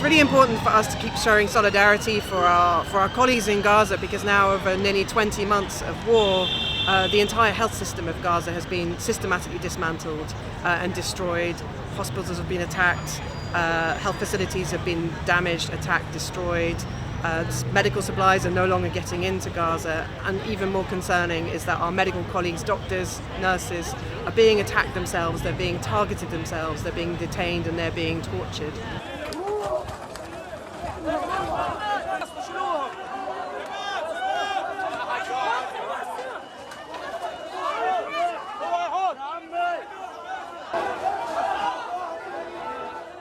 really important for us to keep showing solidarity for our colleagues in Gaza, because now, over nearly 20 months of war, the entire health system of Gaza has been systematically dismantled and destroyed. Hospitals have been attacked, health facilities have been damaged, attacked, destroyed. Medical supplies are no longer getting into Gaza, and even more concerning is that our medical colleagues, doctors, nurses, are being attacked themselves, they're being targeted themselves, they're being detained and they're being tortured.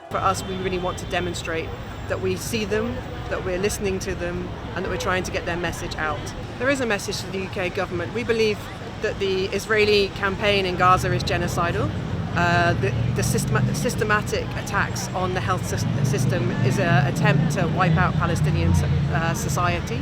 For us, we really want to demonstrate that we see them, that we're listening to them, and that we're trying to get their message out. There is a message to the UK government. We believe that the Israeli campaign in Gaza is genocidal. The systematic attacks on the health system is an attempt to wipe out Palestinian society.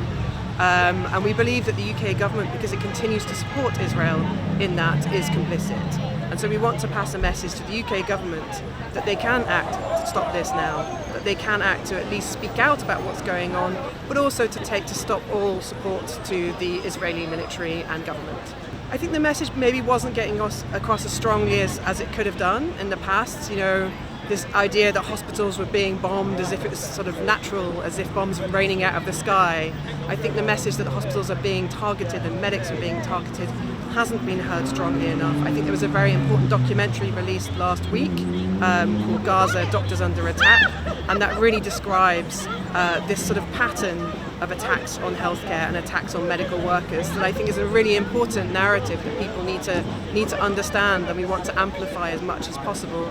And we believe that the UK government, because it continues to support Israel in that, is complicit. And so we want to pass a message to the UK government that they can act to stop this now, that they can act to at least speak out about what's going on, but also to stop all support to the Israeli military and government. I think the message maybe wasn't getting across as strongly as it could have done in the past. You know, this idea that hospitals were being bombed as if it was sort of natural, as if bombs were raining out of the sky. I think the message that the hospitals are being targeted and medics are being targeted hasn't been heard strongly enough. I think there was a very important documentary released last week called Gaza, Doctors Under Attack, and that really describes this sort of pattern of attacks on healthcare and attacks on medical workers that I think is a really important narrative that people need to understand, and we want to amplify as much as possible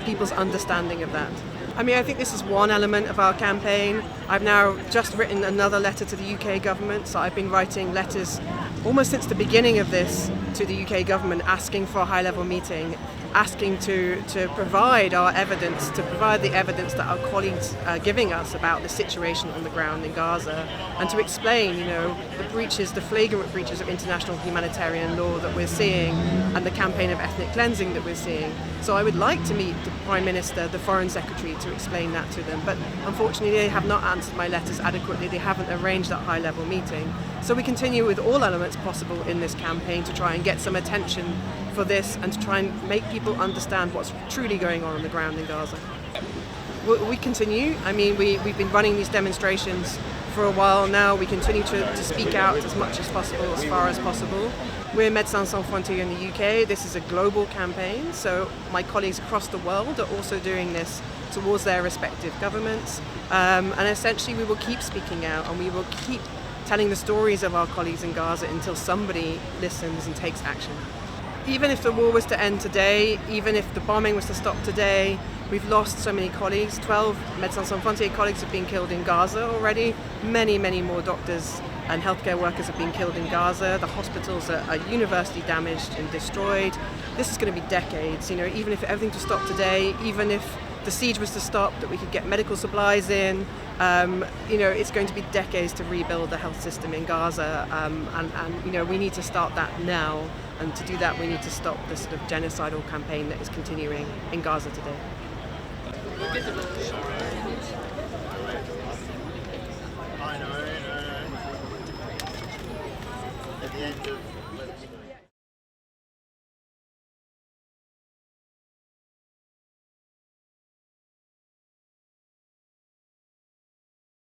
people's understanding of that. I mean, I think this is one element of our campaign. I've now just written another letter to the UK government, so I've been writing letters almost since the beginning of this to the UK government, asking for a high-level meeting, asking to provide our evidence, to provide the evidence that our colleagues are giving us about the situation on the ground in Gaza, and to explain, you know, the flagrant breaches of international humanitarian law that we're seeing and the campaign of ethnic cleansing that we're seeing. So I would like to meet the Prime Minister, the Foreign Secretary, to explain that to them, but unfortunately they have not answered my letters adequately. They haven't arranged that high-level meeting. So we continue with all elements possible in this campaign to try and get some attention for this and to try and make people understand what's truly going on the ground in Gaza. We continue. I mean, we've been running these demonstrations for a while now. We continue to speak out as much as possible, as far as possible. We're Médecins Sans Frontières in the UK. This is a global campaign, so my colleagues across the world are also doing this towards their respective governments. And essentially we will keep speaking out, and we will keep telling the stories of our colleagues in Gaza until somebody listens and takes action. Even if the war was to end today, even if the bombing was to stop today, we've lost so many colleagues. 12 Médecins Sans Frontières colleagues have been killed in Gaza already. Many, many more doctors and healthcare workers have been killed in Gaza. The hospitals are universally damaged and destroyed. This is going to be decades. You know, even if everything was to stop today, even if the siege was to stop, that we could get medical supplies in, you know, it's going to be decades to rebuild the health system in Gaza, and you know, we need to start that now, and to do that we need to stop the sort of genocidal campaign that is continuing in Gaza today. I know. At the end of